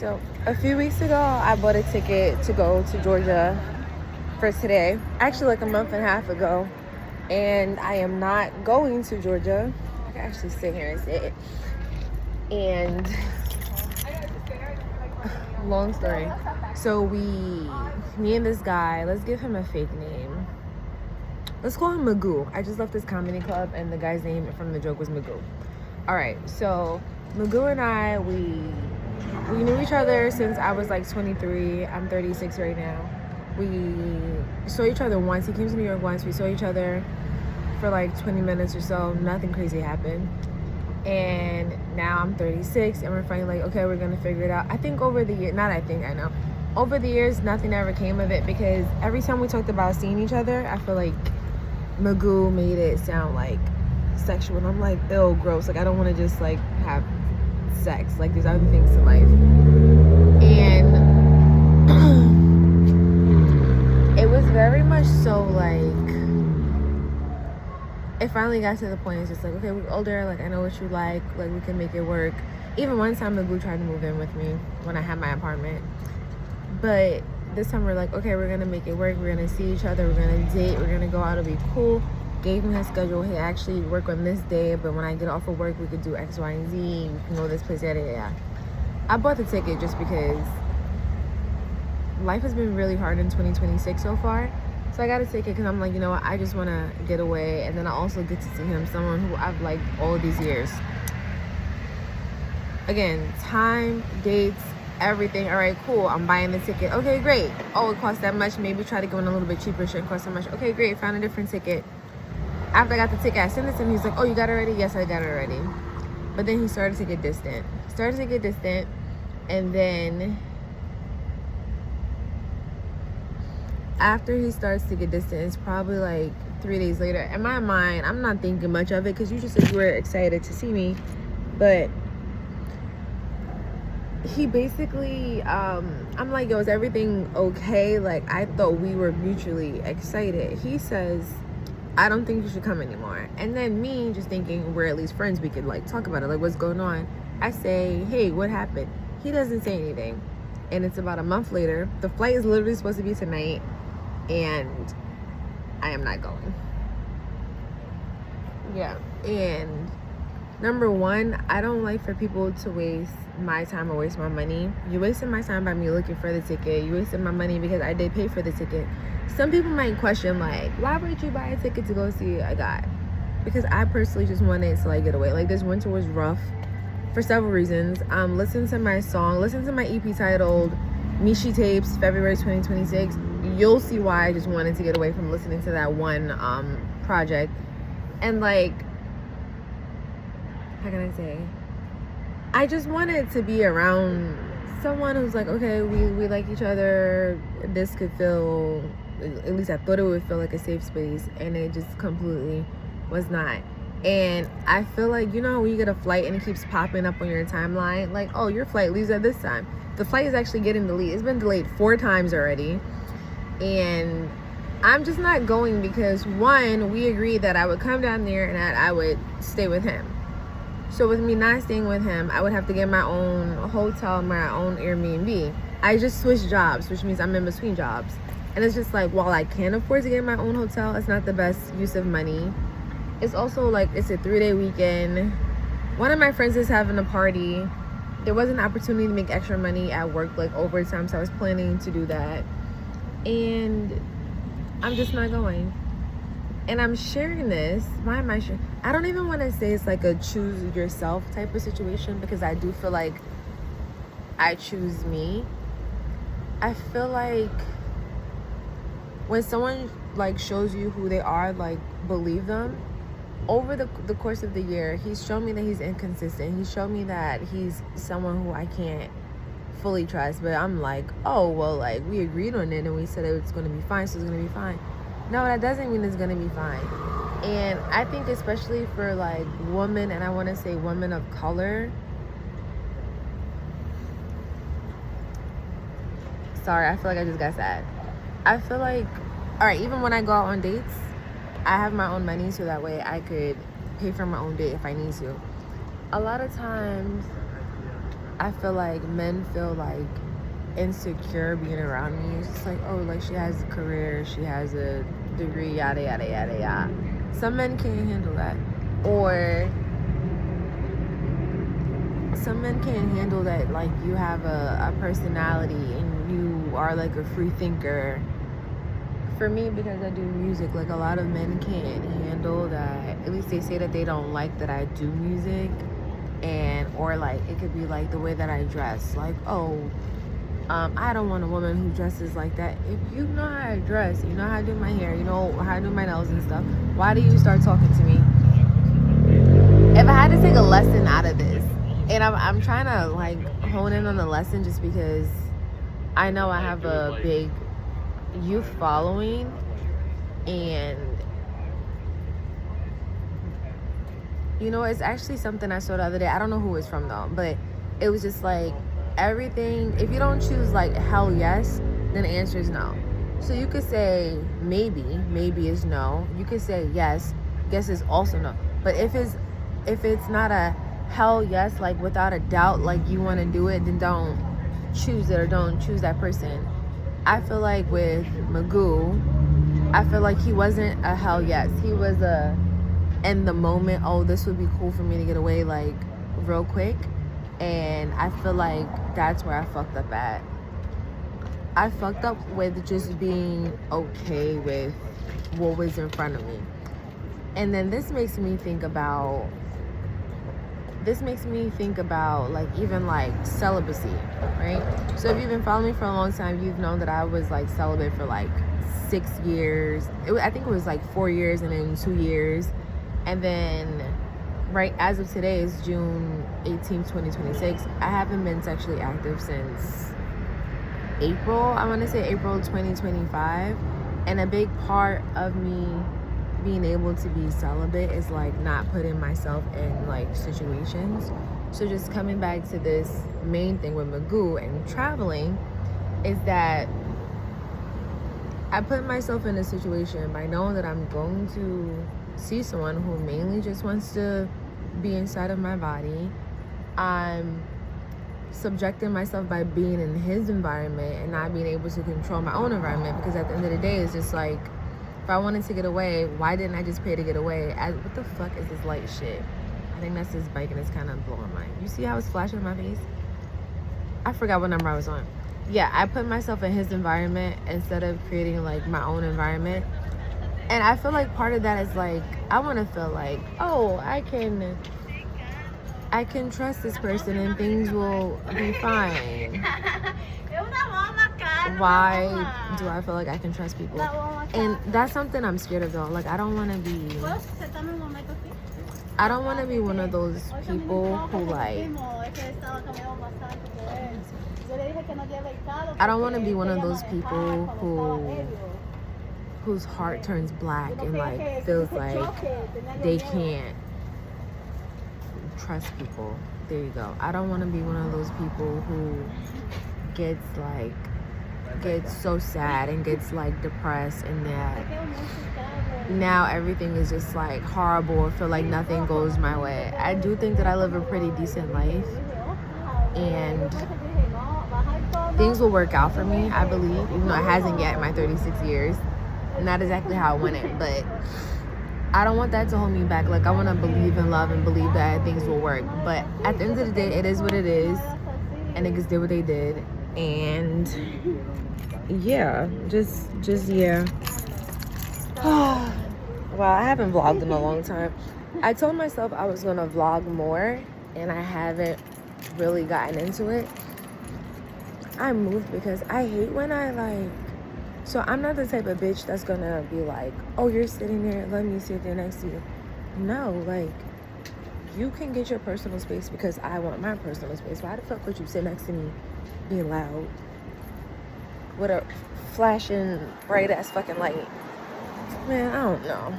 So a few weeks ago, I bought a ticket to go to Georgia for today. Actually, like a month and a half ago. And I am not going to Georgia. I can actually sit here and say it. And long story. So me and this guy, let's give him a fake name. Let's call him Magoo. I just left this comedy club and the guy's name from the joke was Magoo. All right, so Magoo and I, we knew each other since I was like 23. I'm 36 right now. We saw each other once. He came to New York once. We saw each other for like 20 minutes or so. Nothing crazy happened. And now I'm 36 and we're finally like, okay, we're gonna figure it out. I think over the year, I know. Over the years, nothing ever came of it because every time we talked about seeing each other, I feel like Magoo made it sound like sexual. And I'm like, ew, gross. Like, I don't want to just like have sex. Like, there's other things to life. And it was very much so like, it finally got to the point, it's just like, okay, we're older, like, I know what you like we can make it work. Even one time, Magoo tried to move in with me when I had my apartment. But this time we're like, okay, we're gonna make it work, we're gonna see each other, we're gonna date, we're gonna go out, it'll be cool. Gave him his schedule, hey, actually work on this day, but when I get off of work, we could do X, Y, and Z, we can go this place, yada, yada. I bought the ticket just because life has been really hard in 2026 so far. So I got a ticket because I'm like, you know what, I just want to get away. And then I also get to see him, someone who I've liked all of these years. Again, time, dates, everything. All right, cool. I'm buying the ticket. Okay, great. Oh, it costs that much. Maybe try to go in a little bit cheaper. Shouldn't cost that much. Okay, great. Found a different ticket. After I got the ticket, I sent it to him. He's like, oh, you got it already? Yes, I got it already. But then he started to get distant. And then after he starts to get distant, it's probably like 3 days later. In my mind, I'm not thinking much of it because you just said you were excited to see me. But he basically, I'm like, yo, is everything okay? Like, I thought we were mutually excited. He says, I don't think you should come anymore. And then me just thinking we're at least friends, we could like talk about it, like what's going on. I say, hey, what happened? He doesn't say anything. And it's about a month later. The flight is literally supposed to be tonight. And I am not going. Yeah. And number one, I don't like for people to waste my time or waste my money. You wasted my time by me looking for the ticket. You wasted my money because I did pay for the ticket. Some people might question, like, why would you buy a ticket to go see a guy? Because I personally just wanted to like get away. Like, this winter was rough for several reasons. Listen to my song, listen to my EP titled Mishi Tapes, February 2026. You'll see why I just wanted to get away from listening to that one project. And like, how can I say, I just wanted to be around someone who's like, okay, we like each other. This could feel, at least I thought it would feel like a safe space, and it just completely was not. And I feel like, you know, when you get a flight and it keeps popping up on your timeline, like, oh, your flight leaves at this time. The flight is actually getting delayed. It's been delayed 4 times already. And I'm just not going because, one, we agreed that I would come down there and that I would stay with him. So with me not staying with him, I would have to get my own hotel, my own Airbnb. I just switched jobs, which means I'm in between jobs. And it's just like, while I can afford to get my own hotel, it's not the best use of money. It's also like, it's a 3-day weekend. One of my friends is having a party. There was an opportunity to make extra money at work, like overtime, so I was planning to do that. And I'm just not going. And I'm sharing this. Why am I sharing? I don't even want to say it's like a choose yourself type of situation, because I do feel like I choose me. I feel like when someone like shows you who they are, like, believe them. Over the course of the year, he's shown me that he's inconsistent. He's shown me that he's someone who I can't fully trust. But I'm like, oh, well, like, we agreed on it and we said it's going to be fine, so it's going to be fine. No, that doesn't mean it's going to be fine. And I think especially for, like, women, and I want to say women of color. Sorry, I feel like I just got sad. I feel like, all right, even when I go out on dates, I have my own money, so that way I could pay for my own date if I need to. A lot of times, I feel like men feel like insecure being around me. It's just like, oh, like she has a career, she has a degree, yada yada yada yada. Some men can't handle that, or some men can't handle that, like you have a personality and you are like a free thinker. For me, because I do music, like a lot of men can't handle that. At least they say that they don't like that I do music, and or like it could be like the way that I dress. Like, oh, I don't want a woman who dresses like that. If you know how I dress, you know how I do my hair, you know how I do my nails and stuff, why do you start talking to me? If I had to take a lesson out of this, and I'm trying to like hone in on the lesson just because I know I have a big youth following, and you know, it's actually something I saw the other day. I don't know who it's from though, but it was just like, everything, if you don't choose like hell yes, then the answer is no. So you could say maybe is no. You could say yes is also no. But if it's not a hell yes, like without a doubt, like you want to do it, then don't choose it, or don't choose that person. I feel like with Magoo, I feel like he wasn't a hell yes. He was a, in the moment, oh, this would be cool for me to get away like real quick. And I feel like that's where I fucked up at. I fucked up with just being okay with what was in front of me. And then this makes me think about like even like celibacy, right? So if you've been following me for a long time, you've known that I was like celibate for like 6 years. I think it was like 4 years and then 2 years. And then right as of today is June 18th, 2026. I haven't been sexually active since April. I want to say April 2025. And a big part of me being able to be celibate is like not putting myself in like situations. So just coming back to this main thing with Magoo and traveling, is that I put myself in a situation by knowing that I'm going to see someone who mainly just wants to be inside of my body. I'm subjecting myself by being in his environment and not being able to control my own environment, because at the end of the day, it's just like, if I wanted to get away, why didn't I just pay to get away? What the fuck is this light shit? I think that's this bike and it's kind of blowing my... You see how it's flashing in my face? I forgot what number I was on. Yeah, I put myself in his environment instead of creating like my own environment. And I feel like part of that is like, I want to feel like, oh, I can trust this person and things will be fine. Why do I feel like I can trust people? And that's something I'm scared of though. Like I don't want to be one of those people who like, I don't want to be one of those people whose heart turns black and like feels like they can't trust people. There you go. I don't want to be one of those people who gets so sad and gets like depressed, and that now everything is just like horrible, or feel like nothing goes my way. I do think that I live a pretty decent life and things will work out for me, I believe, even though it hasn't yet in my 36 years. Not exactly how I want it, but I don't want that to hold me back. Like I want to believe in love and believe that things will work, but at the end of the day, it is what it is, and niggas did what they did. And yeah, just yeah. Wow, I haven't vlogged in a long time. I told myself I was gonna vlog more, and I haven't really gotten into it. I moved because I hate when I like, so I'm not the type of bitch that's gonna be like, oh, you're sitting there, let me sit there next to you. No, like, you can get your personal space because I want my personal space. Why the fuck would you sit next to me being loud with a flashing bright ass fucking light? Man, I don't know.